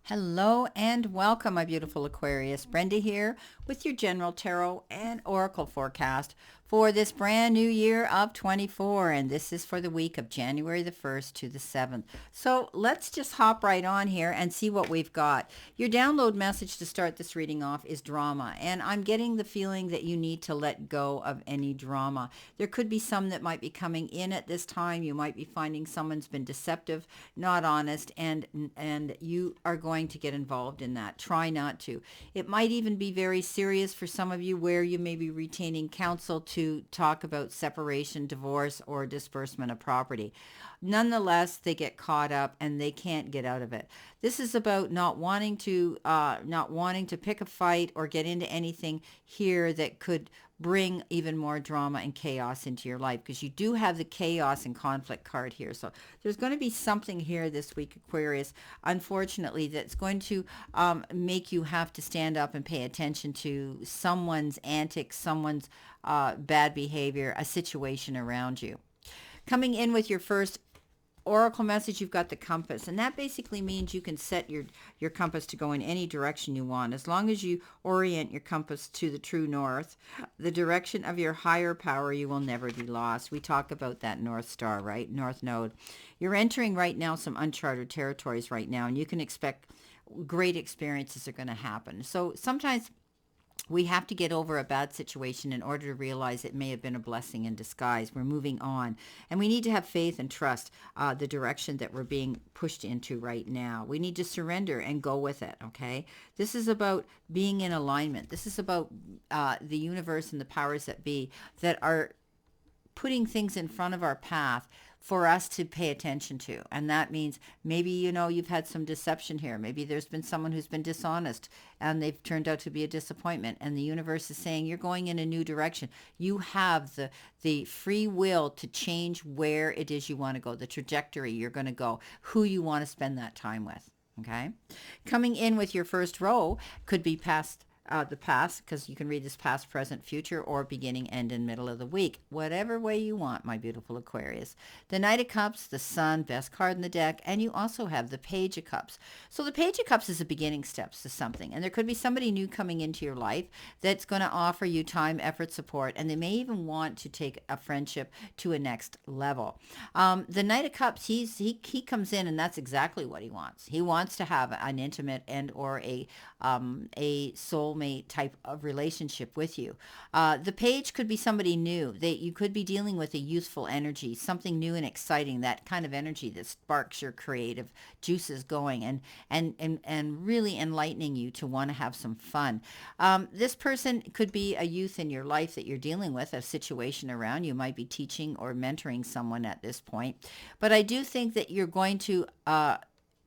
Hello and welcome, my beautiful Aquarius. Brenda here with your general tarot and oracle forecast for this brand new year of 24. And this is for the week of January the 1st to the 7th. So let's just hop right on here and see what we've got. Your download message to start this reading off is drama. And I'm getting the feeling that you need to let go of any drama. There could be some that might be coming in at this time. You might be finding someone's been deceptive, not honest, and you are going to get involved in that. Try not to. It might even be very serious for some of you where you may be retaining counsel to talk about separation, divorce, or disbursement of property. Nonetheless, they get caught up and they can't get out of it. This is about not wanting to pick a fight or get into anything here that could bring even more drama and chaos into your life, because you do have the chaos and conflict card here. So there's going to be something here this week, Aquarius, unfortunately, that's going to make you have to stand up and pay attention to someone's antics, someone's bad behavior, a situation around you. Coming in with your first oracle message, you've got the compass, and that basically means you can set your compass to go in any direction you want, as long as you orient your compass to the true north, the direction of your higher power. You will never be lost. We talk about that North Star, right? North Node. You're entering right now some uncharted territories right now, and you can expect great experiences are going to happen. So sometimes we have to get over a bad situation in order to realize it may have been a blessing in disguise. We're moving on, and we need to have faith and trust the direction that we're being pushed into right now. We need to surrender and go with it, okay? This is about being in alignment. This is about the universe and the powers that be that are putting things in front of our path for us to pay attention to. And that means maybe, you've had some deception here. Maybe there's been someone who's been dishonest and they've turned out to be a disappointment. And the universe is saying you're going in a new direction. You have the free will to change where it is you want to go, the trajectory you're going to go, who you want to spend that time with. Okay. Coming in with your first row could be the past, because you can read this past, present, future, or beginning, end, and middle of the week. Whatever way you want, my beautiful Aquarius. The Knight of Cups, the Sun, best card in the deck, and you also have the Page of Cups. So the Page of Cups is the beginning steps to something, and there could be somebody new coming into your life that's going to offer you time, effort, support, and they may even want to take a friendship to a next level. The Knight of Cups, he comes in, and that's exactly what he wants. He wants to have an intimate and or a soulmate type of relationship with you. The Page could be somebody new. You could be dealing with a youthful energy, something new and exciting, that kind of energy that sparks your creative juices going and really enlightening you to want to have some fun. This person could be a youth in your life that you're dealing with, a situation around. You might be teaching or mentoring someone at this point. But I do think that you're going to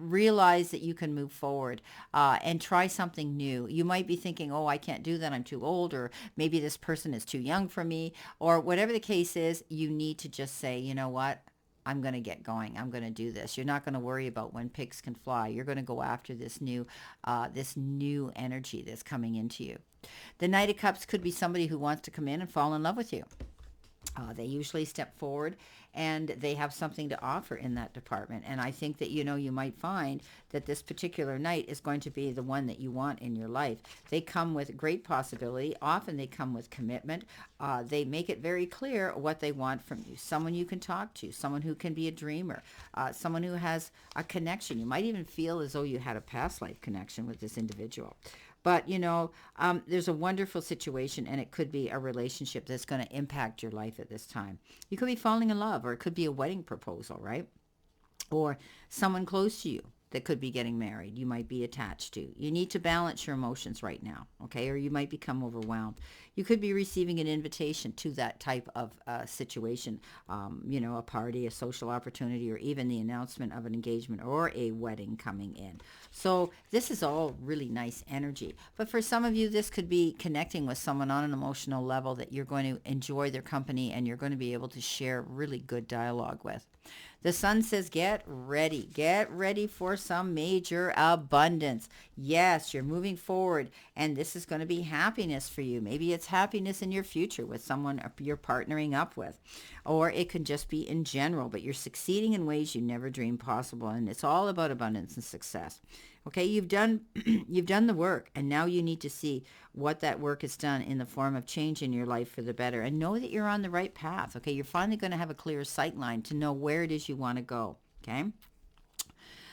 realize that you can move forward and try something new. You might be thinking, oh, I can't do that, I'm too old, or maybe this person is too young for me, or whatever the case is. You need to just say, you know what, I'm going to get going. I'm going to do this. You're not going to worry about when pigs can fly. You're going to go after this new energy that's coming into you. The Knight of Cups could be somebody who wants to come in and fall in love with you. They usually step forward and they have something to offer in that department. And I think that, you might find that this particular knight is going to be the one that you want in your life. They come with great possibility. Often they come with commitment. They make it very clear what they want from you. Someone you can talk to, someone who can be a dreamer, someone who has a connection. You might even feel as though you had a past life connection with this individual. But, there's a wonderful situation, and it could be a relationship that's going to impact your life at this time. You could be falling in love, or it could be a wedding proposal, right? Or someone close to you that could be getting married, you might be attached to. You need to balance your emotions right now, okay? Or you might become overwhelmed. You could be receiving an invitation to that type of situation, a party, a social opportunity, or even the announcement of an engagement or a wedding coming in. So this is all really nice energy. But for some of you, this could be connecting with someone on an emotional level that you're going to enjoy their company and you're going to be able to share really good dialogue with. The Sun says, get ready for some major abundance. Yes, you're moving forward, and this is going to be happiness for you. Maybe it's happiness in your future with someone you're partnering up with, or it can just be in general, but you're succeeding in ways you never dreamed possible, and it's all about abundance and success. Okay, you've done you've done the work, and now you need to see what that work has done in the form of change in your life for the better, and know that you're on the right path. Okay, you're finally going to have a clear sight line to know where it is you want to go. Okay,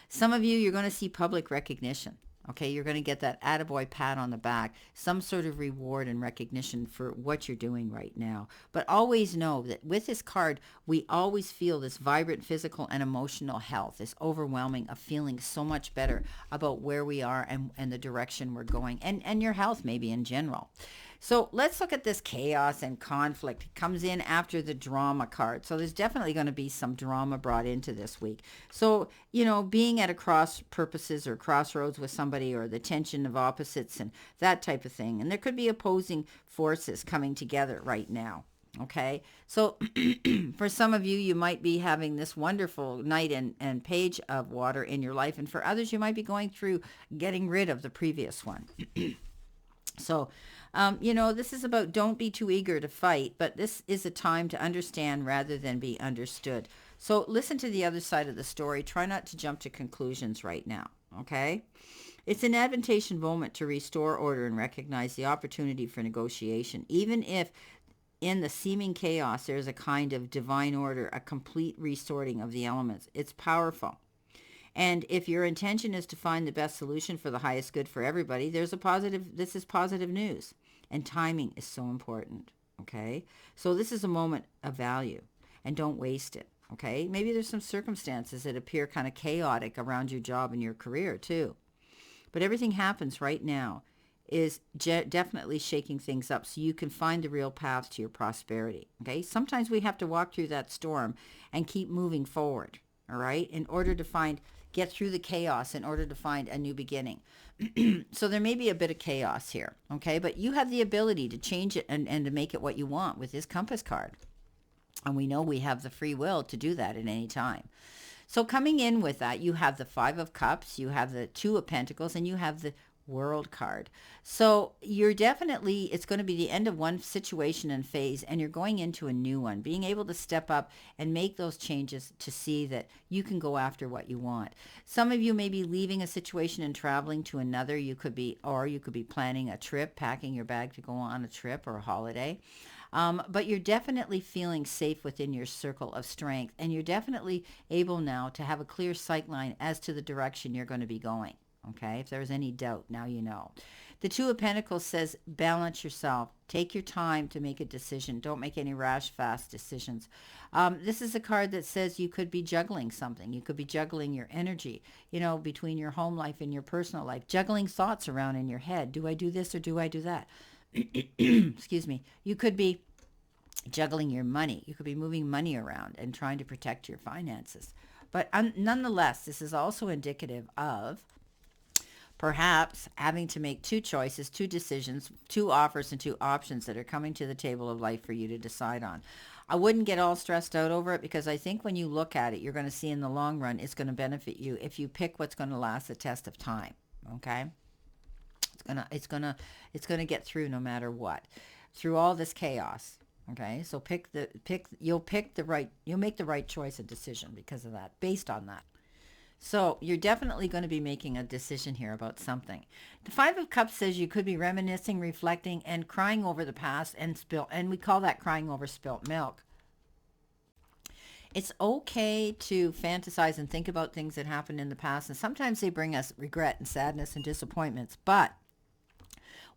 some of you, you're going to see public recognition. Okay, you're going to get that attaboy pat on the back, some sort of reward and recognition for what you're doing right now. But always know that with this card, we always feel this vibrant physical and emotional health, this overwhelming of feeling so much better about where we are and the direction we're going, and your health maybe in general. So let's look at this chaos and conflict. It comes in after the drama card. So there's definitely going to be some drama brought into this week. So, being at a cross purposes or crossroads with somebody, or the tension of opposites and that type of thing. And there could be opposing forces coming together right now. Okay. So for some of you, you might be having this wonderful knight and page of water in your life. And for others, you might be going through getting rid of the previous one. So, this is about don't be too eager to fight, but this is a time to understand rather than be understood. So listen to the other side of the story. Try not to jump to conclusions right now, okay? It's an advantageous moment to restore order and recognize the opportunity for negotiation, even if in the seeming chaos there's a kind of divine order, a complete resorting of the elements. It's powerful. And if your intention is to find the best solution for the highest good for everybody, this is positive news. And timing is so important, okay? So this is a moment of value, and don't waste it, okay? Maybe there's some circumstances that appear kind of chaotic around your job and your career too. But everything happens right now is definitely shaking things up so you can find the real path to your prosperity, okay? Sometimes we have to walk through that storm and keep moving forward, all right, in order to get through the chaos, in order to find a new beginning. So there may be a bit of chaos here, okay? But you have the ability to change it and to make it what you want with this compass card. And we know we have the free will to do that at any time. So coming in with that, you have the Five of Cups, you have the Two of Pentacles, and you have the World card. So it's going to be the end of one situation and phase, and you're going into a new one, being able to step up and make those changes to see that you can go after what you want. Some of you may be leaving a situation and traveling to another. You could be planning a trip, packing your bag to go on a trip or a holiday. But you're definitely feeling safe within your circle of strength, and you're definitely able now to have a clear sight line as to the direction you're going to be going. Okay, if there's any doubt, now you know. The Two of Pentacles says balance yourself. Take your time to make a decision. Don't make any rash, fast decisions. This is a card that says you could be juggling something. You could be juggling your energy, between your home life and your personal life. Juggling thoughts around in your head. Do I do this or do I do that? Excuse me. You could be juggling your money. You could be moving money around and trying to protect your finances. But nonetheless, this is also indicative of perhaps having to make two choices, two decisions, two offers, and two options that are coming to the table of life for you to decide on. I wouldn't get all stressed out over it, because I think when you look at it, you're going to see in the long run it's going to benefit you if you pick what's going to last the test of time. Okay? It's gonna get through no matter what, through all this chaos. Okay? So you'll make the right choice and decision because of that, based on that. So you're definitely going to be making a decision here about something. The Five of Cups says you could be reminiscing, reflecting, and crying over the past, and we call that crying over spilt milk. It's okay to fantasize and think about things that happened in the past, and sometimes they bring us regret and sadness and disappointments, but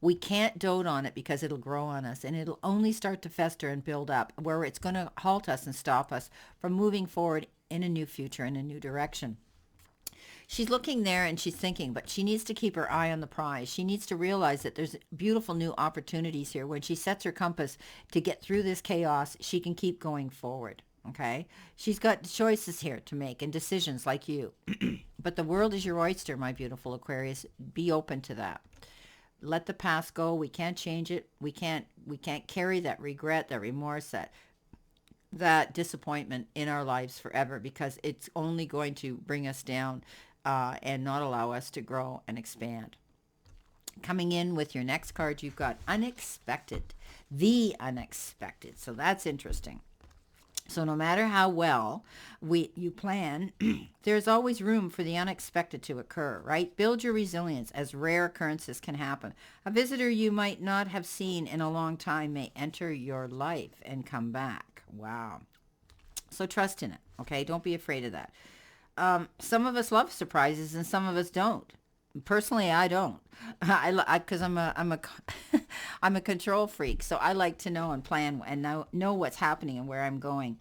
we can't dote on it, because it'll grow on us, and it'll only start to fester and build up, where it's going to halt us and stop us from moving forward in a new future, in a new direction. She's looking there and she's thinking, but she needs to keep her eye on the prize. She needs to realize that there's beautiful new opportunities here. When she sets her compass to get through this chaos, she can keep going forward. Okay? She's got choices here to make and decisions like you. But the world is your oyster, my beautiful Aquarius. Be open to that. Let the past go. We can't change it. We can't carry that regret, that remorse, that disappointment in our lives forever, because it's only going to bring us down and not allow us to grow and expand. Coming in with your next card, you've got unexpected, the unexpected. So that's interesting. So no matter how well you plan, there's always room for the unexpected to occur, right? Build your resilience as rare occurrences can happen. A visitor you might not have seen in a long time may enter your life and come back. Wow. So trust in it, okay? Don't be afraid of that. Some of us love surprises and some of us don't. Personally, I don't. Because I'm a control freak, so I like to know and plan and know what's happening and where I'm going.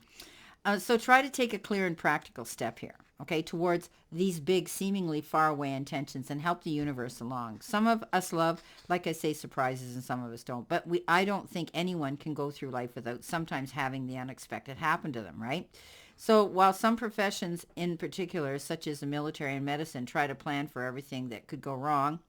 So try to take a clear and practical step here, okay, towards these big, seemingly faraway intentions and help the universe along. Some of us love, like I say, surprises and some of us don't. But I don't think anyone can go through life without sometimes having the unexpected happen to them, right? So while some professions in particular, such as the military and medicine, try to plan for everything that could go wrong,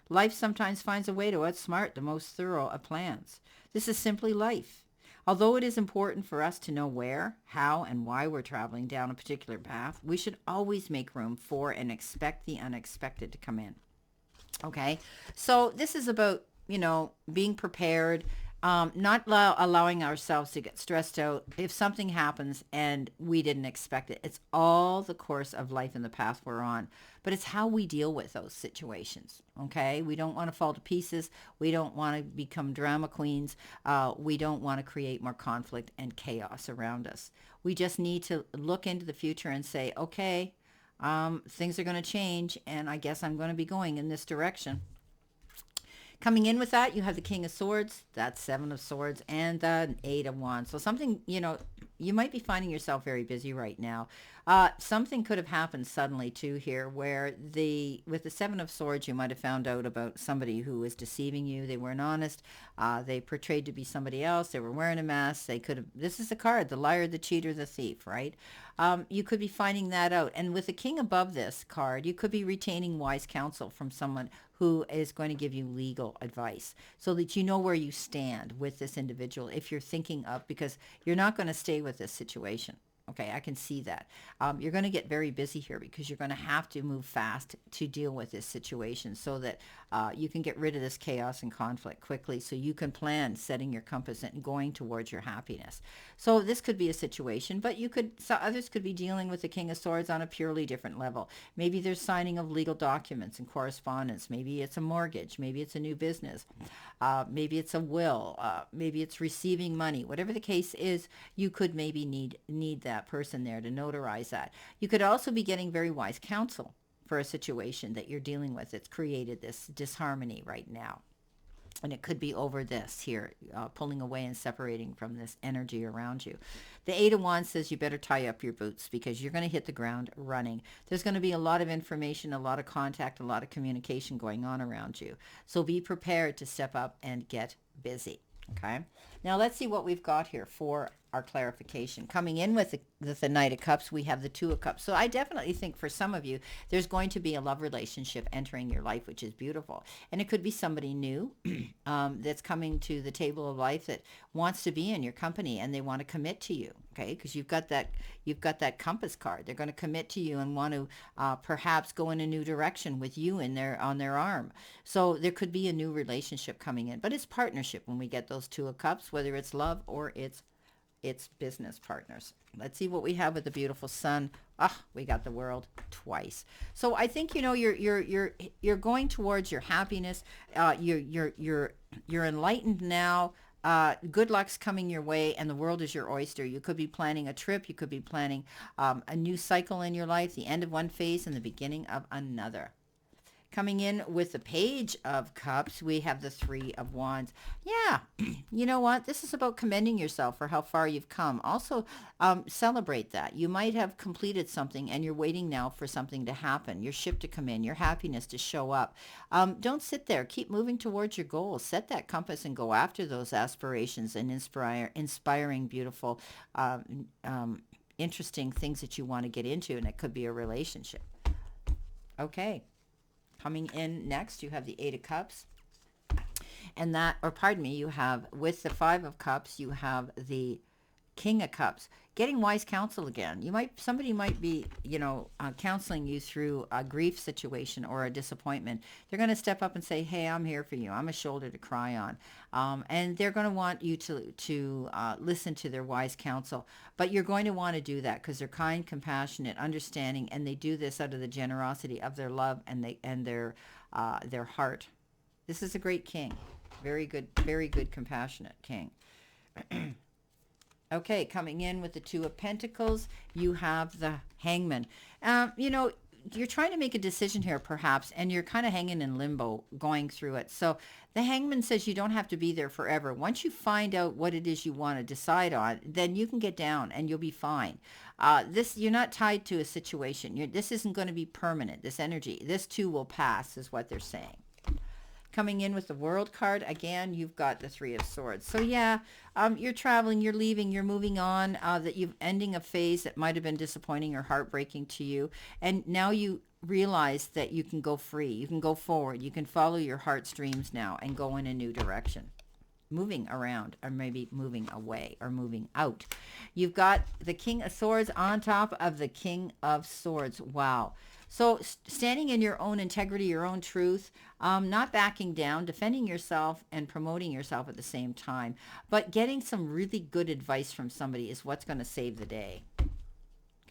life sometimes finds a way to outsmart the most thorough of plans. This is simply life. Although it is important for us to know where, how, and why we're traveling down a particular path, we should always make room for and expect the unexpected to come in. Okay? So this is about, being prepared, not allowing ourselves to get stressed out if something happens and we didn't expect it. It's all the course of life and the path we're on, but it's how we deal with those situations. Okay, we don't want to fall to pieces. We don't want to become drama queens. We don't want to create more conflict and chaos around us. We just need to look into the future and say, okay, things are going to change, and I guess I'm going to be going in this direction. Coming in with that, you have the King of Swords, that's Seven of Swords, and the Eight of Wands. So something, you might be finding yourself very busy right now. Something could have happened suddenly too here, where with the Seven of Swords, you might have found out about somebody who was deceiving you. They weren't honest. They portrayed to be somebody else. They were wearing a mask. They could have. This is the card: the liar, the cheater, the thief. Right? You could be finding that out. And with the King above this card, you could be retaining wise counsel from someone who is going to give you legal advice so that you know where you stand with this individual if you're thinking of, because you're not going to stay with this situation. Okay, I can see that. You're going to get very busy here because you're going to have to move fast to deal with this situation so that you can get rid of this chaos and conflict quickly so you can plan setting your compass and going towards your happiness. So this could be a situation, but others could be dealing with the King of Swords on a purely different level. Maybe there's signing of legal documents and correspondence. Maybe it's a mortgage. Maybe it's a new business. Maybe it's a will. Maybe it's receiving money. Whatever the case is, you could maybe need that person there to notarize that. You could also be getting very wise counsel for a situation that you're dealing with. It's created this disharmony right now. And it could be over this here, pulling away and separating from this energy around you. The Eight of Wands says you better tie up your boots because you're going to hit the ground running. There's going to be a lot of information, a lot of contact, a lot of communication going on around you. So be prepared to step up and get busy. Okay. Now let's see what we've got here for our clarification. Coming in with the Knight of Cups, we have the Two of Cups. So I definitely think for some of you, there's going to be a love relationship entering your life, which is beautiful. And it could be somebody new that's coming to the table of life that wants to be in your company and they want to commit to you. Okay, because you've got that compass card. They're going to commit to you and want to perhaps go in a new direction with you on their arm. So there could be a new relationship coming in, but it's partnership when we get those Two of Cups, whether it's love or it's business partners. Let's see what we have with the beautiful Sun. We got the World twice. So I think you're going towards your happiness. You're enlightened now. Good luck's coming your way, and the world is your oyster. You could be planning a trip. You could be planning a new cycle in your life, the end of one phase and the beginning of another. Coming in with the Page of Cups, we have the Three of Wands. Yeah, you know what? This is about commending yourself for how far you've come. Also, celebrate that. You might have completed something and you're waiting now for something to happen, your ship to come in, your happiness to show up. Don't sit there. Keep moving towards your goals. Set that compass and go after those aspirations and inspiring, beautiful, interesting things that you want to get into, and it could be a relationship. Okay. Coming in next, you have the Eight of Cups. And you have, with the Five of Cups, you have the King of Cups, getting wise counsel again. Somebody might be, counseling you through a grief situation or a disappointment. They're going to step up and say, "Hey, I'm here for you. I'm a shoulder to cry on," and they're going to want you to listen to their wise counsel. But you're going to want to do that because they're kind, compassionate, understanding, and they do this out of the generosity of their love and their heart. This is a great king. Very good, compassionate king. Okay, coming in with the Two of Pentacles, you have the Hangman. You're trying to make a decision here, perhaps, and you're kind of hanging in limbo going through it. So the Hangman says you don't have to be there forever. Once you find out what it is you want to decide on, then you can get down and you'll be fine. You're not tied to a situation. This isn't going to be permanent, this energy. This too will pass, is what they're saying. Coming in with the World card, again, you've got the Three of Swords. So yeah, you're traveling, you're leaving, you're moving on, that you're ending a phase that might have been disappointing or heartbreaking to you. And now you realize that you can go free, you can go forward, you can follow your heart's dreams now and go in a new direction. Moving around, or maybe moving away or moving out. You've got the King of Swords on top of the King of Swords. Wow. So standing in your own integrity, your own truth, not backing down, defending yourself and promoting yourself at the same time, but getting some really good advice from somebody is what's going to save the day.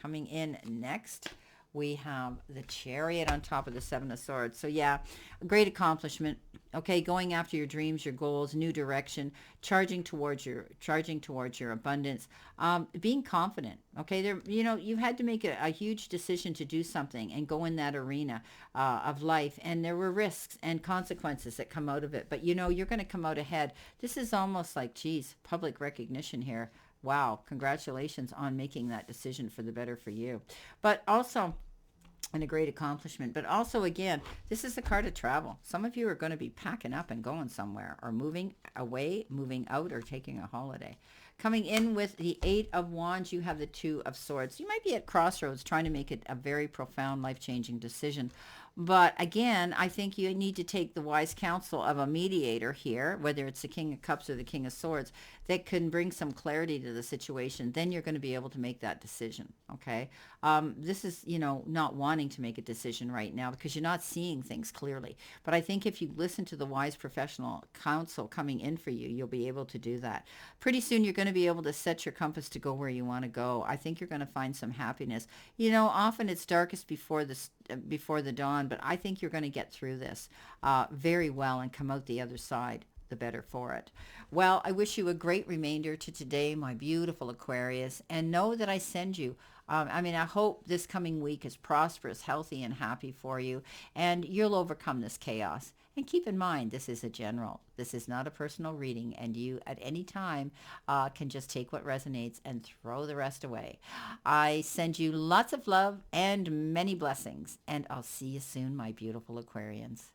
Coming in next, we have the Chariot on top of the Seven of Swords. So yeah, a great accomplishment. Okay, going after your dreams, your goals, new direction, charging towards your abundance, being confident. Okay, you had to make a huge decision to do something and go in that arena of life, and there were risks and consequences that come out of it. But you're going to come out ahead. This is almost like, geez, public recognition here. Wow, congratulations on making that decision for the better for you. But also, and a great accomplishment. But also, again, this is a card of travel. Some of you are going to be packing up and going somewhere, or moving away, moving out, or taking a holiday. Coming in with the Eight of Wands, you have the Two of Swords. You might be at crossroads trying to make it a very profound, life-changing decision. But again, I think you need to take the wise counsel of a mediator here, whether it's the King of Cups or the King of Swords, that can bring some clarity to the situation. Then you're going to be able to make that decision, okay? This is, not wanting to make a decision right now because you're not seeing things clearly. But I think if you listen to the wise professional counsel coming in for you, you'll be able to do that. Pretty soon you're going to be able to set your compass to go where you want to go. I think you're going to find some happiness. Often it's darkest before the dawn, but I think you're going to get through this very well and come out the other side the better for it. Well, I wish you a great remainder to today, my beautiful Aquarius, and know that I send you. I hope this coming week is prosperous, healthy, and happy for you, and you'll overcome this chaos. And keep in mind, this is a general. This is not a personal reading, and you at any time can just take what resonates and throw the rest away. I send you lots of love and many blessings, and I'll see you soon, my beautiful Aquarians.